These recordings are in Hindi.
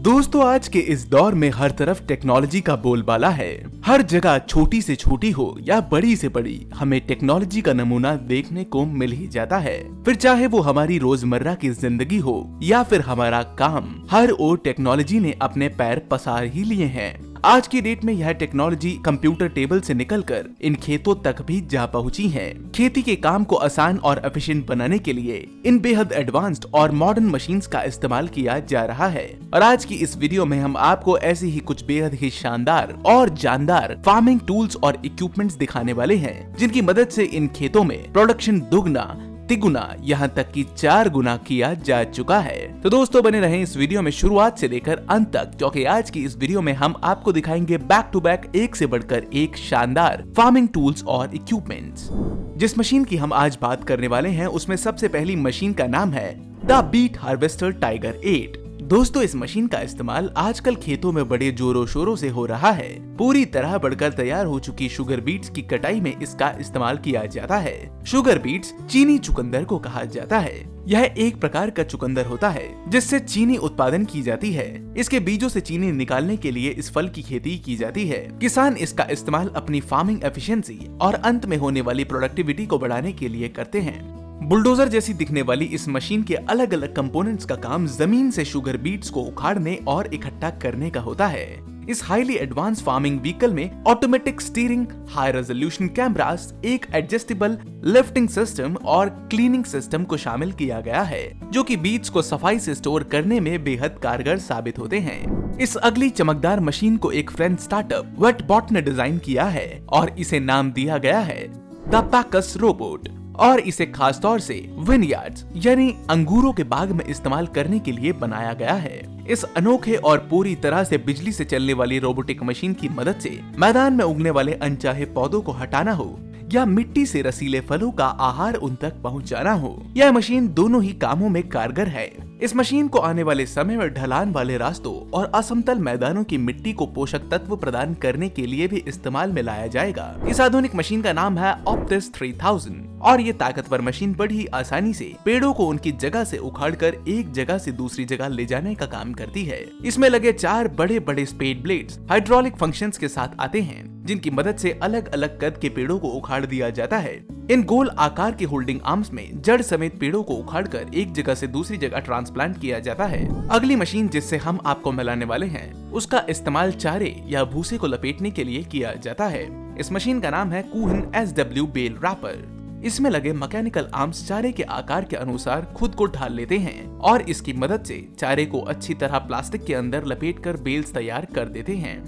दोस्तों आज के इस दौर में हर तरफ टेक्नोलॉजी का बोलबाला है। हर जगह छोटी से छोटी हो या बड़ी से बड़ी हमें टेक्नोलॉजी का नमूना देखने को मिल ही जाता है। फिर चाहे वो हमारी रोजमर्रा की जिंदगी हो या फिर हमारा काम, हर ओर टेक्नोलॉजी ने अपने पैर पसार ही लिए हैं। आज की डेट में यह टेक्नोलॉजी कंप्यूटर टेबल से निकलकर इन खेतों तक भी जा पहुंची है। खेती के काम को आसान और एफिशिएंट बनाने के लिए इन बेहद एडवांस्ड और मॉडर्न मशीन्स का इस्तेमाल किया जा रहा है। और आज की इस वीडियो में हम आपको ऐसी ही कुछ बेहद ही शानदार और जानदार फार्मिंग टूल्स और इक्विपमेंट्स दिखाने वाले हैं, जिनकी मदद से इन खेतों में प्रोडक्शन दुगना, तिगुना, यहाँ तक कि 4 गुना किया जा चुका है। तो दोस्तों बने रहें इस वीडियो में शुरुआत से लेकर अंत तक, क्योंकि आज की इस वीडियो में हम आपको दिखाएंगे बैक टू बैक एक से बढ़कर एक शानदार फार्मिंग टूल्स और इक्विपमेंट्स। जिस मशीन की हम आज बात करने वाले हैं उसमें सबसे पहली मशीन का नाम है द बीट हार्वेस्टर टाइगर 8। दोस्तों इस मशीन का इस्तेमाल आजकल खेतों में बड़े जोरों शोरों से हो रहा है। पूरी तरह बढ़कर तैयार हो चुकी शुगर बीट्स की कटाई में इसका इस्तेमाल किया जाता है। शुगर बीट्स चीनी चुकंदर को कहा जाता है। यह एक प्रकार का चुकंदर होता है जिससे चीनी उत्पादन की जाती है। इसके बीजों से चीनी निकालने के लिए इस फल की खेती की जाती है। किसान इसका इस्तेमाल अपनी फार्मिंग एफिशिएंसी और अंत में होने वाली प्रोडक्टिविटी को बढ़ाने के लिए करते हैं। बुलडोजर जैसी दिखने वाली इस मशीन के अलग अलग कंपोनेंट्स का काम जमीन से शुगर बीट्स को उखाड़ने और इकट्ठा करने का होता है। इस हाईली एडवांस फार्मिंग व्हीकल में automatic steering, high resolution cameras, एक एडजस्टेबल लिफ्टिंग सिस्टम और क्लीनिंग सिस्टम को शामिल किया गया है, जो कि बीट्स को सफाई से स्टोर करने में बेहद कारगर साबित होते हैं। इस अगली चमकदार मशीन को एक फ्रेंच स्टार्टअप वेटबॉट ने डिजाइन किया है और इसे नाम दिया गया है द पैकस रोबोट, और इसे खास तौर से विनयार्ड्स यानी अंगूरों के बाग में इस्तेमाल करने के लिए बनाया गया है। इस अनोखे और पूरी तरह से बिजली से चलने वाली रोबोटिक मशीन की मदद से मैदान में उगने वाले अनचाहे पौधों को हटाना हो या मिट्टी से रसीले फलों का आहार उन तक पहुंचाना हो, यह मशीन दोनों ही कामों में कारगर है। इस मशीन को आने वाले समय में ढलान वाले रास्तों और असमतल मैदानों की मिट्टी को पोषक तत्व प्रदान करने के लिए भी इस्तेमाल में लाया जाएगा। इस आधुनिक मशीन का नाम है ऑप्टिस 3000 और ये ताकतवर मशीन बड़ी ही आसानी से पेड़ों को उनकी जगह से उखाड़कर एक जगह से दूसरी जगह ले जाने का काम करती है। इसमें लगे 4 बड़े बड़े स्पेड ब्लेड्स हाइड्रोलिक फंक्शंस के साथ आते हैं, जिनकी मदद से अलग अलग कद के पेड़ों को उखाड़ दिया जाता है। इन गोल आकार के होल्डिंग आर्म्स में जड़ समेत पेड़ों को उखाड़कर एक जगह से दूसरी जगह ट्रांसप्लांट किया जाता है। अगली मशीन जिससे हम आपको मिलाने वाले हैं उसका इस्तेमाल चारे या भूसे को लपेटने के लिए किया जाता है। इस मशीन का नाम है कूहन SW बेल रैपर। इसमें लगे मैकेनिकल आर्म्स चारे के आकार के अनुसार खुद को ढाल लेते हैं और इसकी मदद से चारे को अच्छी तरह प्लास्टिक के अंदर लपेटकर बेल्स तैयार कर देते हैं।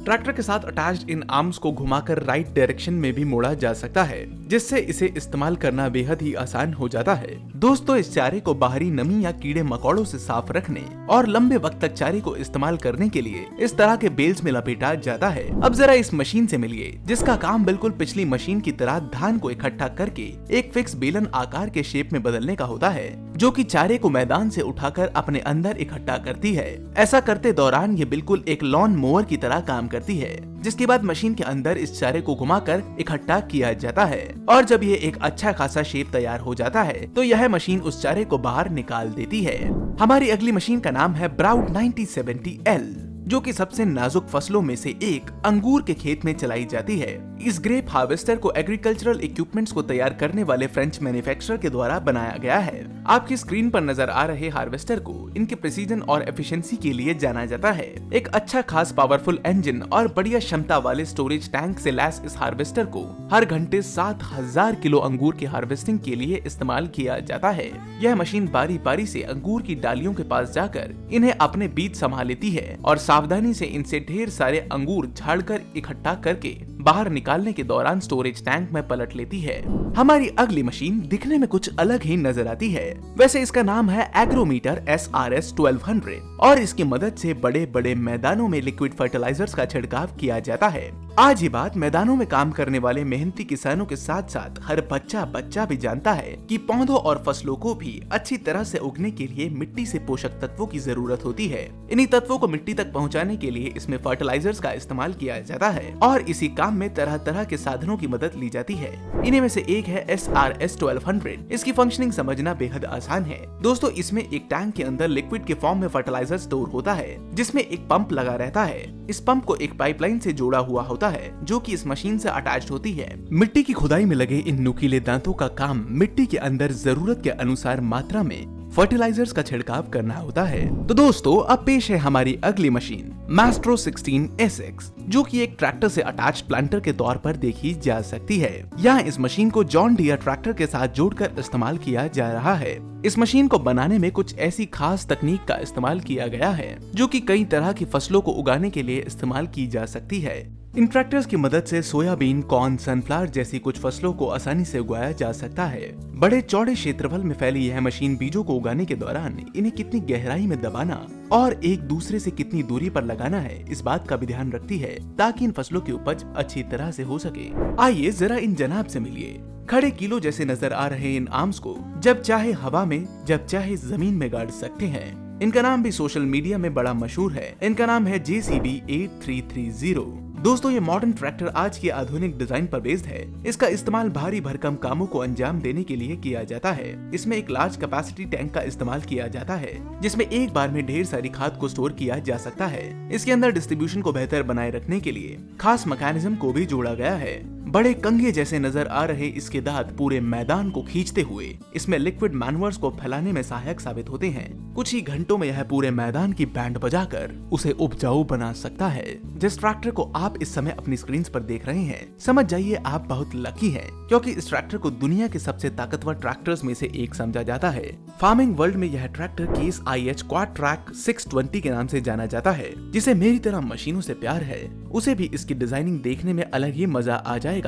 ट्रैक्टर के साथ अटैच्ड इन आर्म्स को घुमाकर राइट डायरेक्शन में भी मोड़ा जा सकता है, जिससे इसे इस्तेमाल करना बेहद ही आसान हो जाता है। दोस्तों इस चारे को बाहरी नमी या कीड़े मकोड़ों से साफ रखने और लंबे वक्त तक चारे को इस्तेमाल करने के लिए इस तरह के बेल्स में लपेटा जाता है। अब जरा इस मशीन से मिलिए, जिसका काम बिल्कुल पिछली मशीन की तरह धान को इकट्ठा करके एक फिक्स बेलन आकार के शेप में बदलने का होता है, जो कि चारे को मैदान से उठाकर अपने अंदर इकट्ठा करती है। ऐसा करते दौरान ये बिल्कुल एक लॉन मोवर की तरह काम करती है, जिसके बाद मशीन के अंदर इस चारे को घुमाकर इकट्ठा किया जाता है और जब ये एक अच्छा खासा शेप तैयार हो जाता है तो यह मशीन उस चारे को बाहर निकाल देती है। हमारी अगली मशीन का नाम है ब्राउड 9070L, जो कि सबसे नाजुक फसलों में से एक अंगूर के खेत में चलाई जाती है। इस ग्रेप हार्वेस्टर को एग्रीकल्चरल इक्विपमेंट्स को तैयार करने वाले फ्रेंच मैन्युफैक्चरर के द्वारा बनाया गया है। आपकी स्क्रीन पर नजर आ रहे हार्वेस्टर को इनके प्रिसीजन और एफिशिएंसी के लिए जाना जाता है। एक अच्छा खास पावरफुल इंजन और बढ़िया क्षमता वाले स्टोरेज टैंक से लैस इस हार्वेस्टर को हर घंटे 7000 किलो अंगूर की हार्वेस्टिंग के लिए इस्तेमाल किया जाता है। यह मशीन बारी बारी से अंगूर की डालियों के पास जाकर इन्हें अपने बीच संभाल लेती है और सावधानी से इनसे ढेर सारे अंगूर झाड़कर इकट्ठा करके बाहर निकालने के दौरान स्टोरेज टैंक में पलट लेती है। हमारी अगली मशीन दिखने में कुछ अलग ही नजर आती है। वैसे इसका नाम है एग्रोमीटर SRS 1200 और इसकी मदद से बड़े बड़े मैदानों में लिक्विड फर्टिलाइजर्स का छिड़काव किया जाता है। आज ये बात मैदानों में काम करने वाले मेहनती किसानों के साथ साथ हर बच्चा भी जानता है कि पौधों और फसलों को भी अच्छी तरह से उगने के लिए मिट्टी से पोषक तत्वों की जरूरत होती है। इन्हीं तत्वों को मिट्टी तक पहुंचाने के लिए इसमें फर्टिलाइजर्स का इस्तेमाल किया जाता है और इसी काम में तरह तरह के साधनों की मदद ली जाती है। इन्हीं में से एक है SRS 1200। इसकी फंक्शनिंग समझना बेहद आसान है दोस्तों। इसमें एक टैंक के अंदर लिक्विड के फॉर्म में फर्टिलाइजर स्टोर होता है जिसमें एक पंप लगा रहता है। इस पंप को एक पाइपलाइन से जोड़ा हुआ होता है जो कि इस मशीन से अटैच्ड होती है। मिट्टी की खुदाई में लगे इन नुकीले दांतों का काम मिट्टी के अंदर जरूरत के अनुसार मात्रा में फर्टिलाइजर्स का छिड़काव करना होता है। तो दोस्तों अब पेश है हमारी अगली मशीन मास्ट्रो 16 SX, जो कि एक ट्रैक्टर से अटैच्ड प्लांटर के तौर पर देखी जा सकती है। यहाँ इस मशीन को जॉन डियर ट्रैक्टर के साथ जोड़कर इस्तेमाल किया जा रहा है। इस मशीन को बनाने में कुछ ऐसी खास तकनीक का इस्तेमाल किया गया है जो कि कई तरह की फसलों को उगाने के लिए इस्तेमाल की जा सकती है। इन ट्रैक्टर्स की मदद से सोयाबीन, कॉर्न, सनफ्लावर जैसी कुछ फसलों को आसानी से उगाया जा सकता है। बड़े चौड़े क्षेत्रफल में फैली यह मशीन बीजों को उगाने के दौरान इन्हें कितनी गहराई में दबाना और एक दूसरे से कितनी दूरी पर लगाना है इस बात का भी ध्यान रखती है ताकि इन फसलों की उपज अच्छी तरह से हो सके। आइए जरा इन जनाब से मिलिए। खड़े किलो जैसे नजर आ रहे इन आर्म्स को जब चाहे हवा में जब चाहे जमीन में गाड़ सकते हैं। इनका नाम भी सोशल मीडिया में बड़ा मशहूर है। इनका नाम है JCB 8330। दोस्तों ये मॉडर्न ट्रैक्टर आज की आधुनिक डिजाइन पर बेस्ड है। इसका इस्तेमाल भारी भरकम कामों को अंजाम देने के लिए किया जाता है। इसमें एक लार्ज कैपेसिटी टैंक का इस्तेमाल किया जाता है जिसमें एक बार में ढेर सारी खाद को स्टोर किया जा सकता है। इसके अंदर डिस्ट्रीब्यूशन को बेहतर बनाए रखने के लिए खास मैकेनिज्म को भी जोड़ा गया है। बड़े कंघे जैसे नजर आ रहे इसके दांत पूरे मैदान को खींचते हुए इसमें लिक्विड मैन्योर्स को फैलाने में सहायक साबित होते हैं। कुछ ही घंटों में यह पूरे मैदान की बैंड बजाकर उसे उपजाऊ बना सकता है। जिस ट्रैक्टर को आप इस समय अपनी स्क्रीन पर देख रहे हैं समझ जाइए आप बहुत लकी हैं क्योंकि इस ट्रैक्टर को दुनिया के सबसे ताकतवर ट्रैक्टर्स में से एक समझा जाता है। फार्मिंग वर्ल्ड में यह tractor case IH quad track 620 के नाम से जाना जाता है। जिसे मेरी तरह मशीनों से प्यार है उसे भी इसकी डिजाइनिंग देखने में अलग ही मजा आ जाएगा।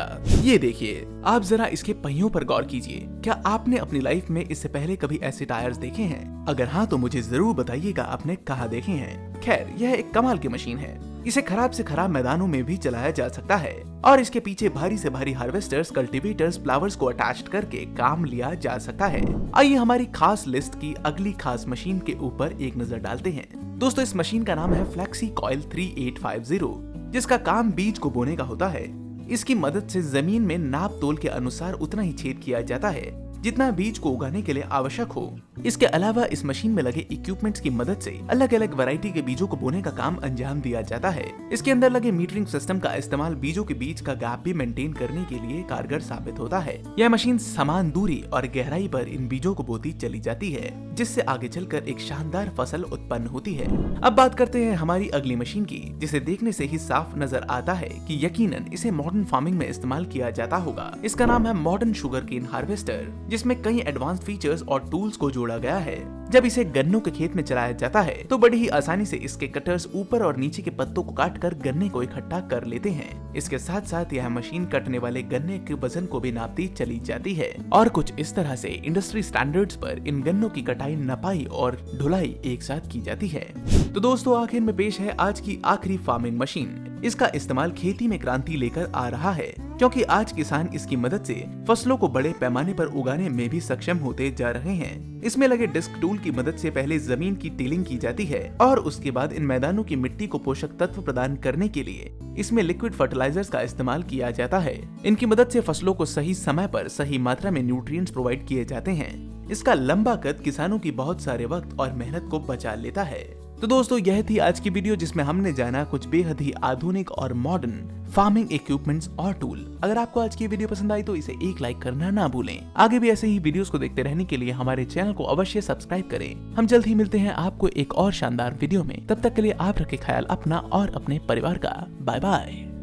ये देखिए, आप जरा इसके पहियों पर गौर कीजिए। क्या आपने अपनी लाइफ में इससे पहले कभी ऐसे टायर्स देखे हैं? अगर हाँ तो मुझे जरूर बताइएगा आपने कहाँ देखे हैं। खैर यह एक कमाल की मशीन है। इसे खराब से खराब मैदानों में भी चलाया जा सकता है और इसके पीछे भारी से भारी हार्वेस्टर्स, कल्टीवेटर्स, प्लावर्स को अटैच करके काम लिया जा सकता है। आइए हमारी खास लिस्ट की अगली खास मशीन के ऊपर एक नजर डालते हैं। दोस्तों इस मशीन का नाम है फ्लेक्सी कॉइल 3850 जिसका काम बीज को बोने का होता है। इसकी मदद से जमीन में नाप तोल के अनुसार उतना ही छेद किया जाता है जितना बीज को उगाने के लिए आवश्यक हो। इसके अलावा इस मशीन में लगे इक्विपमेंट्स की मदद से अलग अलग वैरायटी के बीजों को बोने का काम अंजाम दिया जाता है। इसके अंदर लगे मीटरिंग सिस्टम का इस्तेमाल बीजों के बीच का गैप भी मेंटेन करने के लिए कारगर साबित होता है। यह मशीन समान दूरी और गहराई पर इन बीजों को बोती चली जाती है जिससे आगे चलकर एक शानदार फसल उत्पन्न होती है। अब बात करते हैं हमारी अगली मशीन की जिसे देखने से ही साफ नजर आता है कि यकीनन इसे मॉडर्न फार्मिंग में इस्तेमाल किया जाता होगा। इसका नाम है मॉडर्न शुगरकेन हार्वेस्टर जिसमें कई एडवांस फीचर्स और टूल्स को जोड़ा गया है। जब इसे गन्नों के खेत में चलाया जाता है तो बड़ी ही आसानी से इसके कटर्स ऊपर और नीचे के पत्तों को काटकर गन्ने को इकट्ठा कर लेते हैं। इसके साथ साथ यह मशीन कटने वाले गन्ने के वजन को भी नापती चली जाती है और कुछ इस तरह से इंडस्ट्री स्टैंडर्ड्स पर इन गन्नों की कटाई, नपाई और ढुलाई एक साथ की जाती है। तो दोस्तों आखिर में पेश है आज की आखिरी फार्मिंग मशीन। इसका इस्तेमाल खेती में क्रांति लेकर आ रहा है क्योंकि आज किसान इसकी मदद से फसलों को बड़े पैमाने पर उगाने में भी सक्षम होते जा रहे हैं। इसमें लगे डिस्क टूल की मदद से पहले जमीन की टिलिंग की जाती है और उसके बाद इन मैदानों की मिट्टी को पोषक तत्व प्रदान करने के लिए इसमें लिक्विड फर्टिलाइजर्स का इस्तेमाल किया जाता है। इनकी मदद से फसलों को सही समय पर सही मात्रा में न्यूट्रिएंट्स प्रोवाइड किए जाते हैं। इसका लंबा कद किसानों की बहुत सारे वक्त और मेहनत को बचा लेता है। तो दोस्तों यह थी आज की वीडियो जिसमें हमने जाना कुछ बेहद ही आधुनिक और मॉडर्न फार्मिंग इक्विपमेंट्स और टूल। अगर आपको आज की वीडियो पसंद आई तो इसे एक लाइक करना ना भूलें। आगे भी ऐसे ही वीडियोस को देखते रहने के लिए हमारे चैनल को अवश्य सब्सक्राइब करें। हम जल्द ही मिलते हैं आपको एक और शानदार वीडियो में। तब तक के लिए आप रखें ख्याल अपना और अपने परिवार का। Bye bye.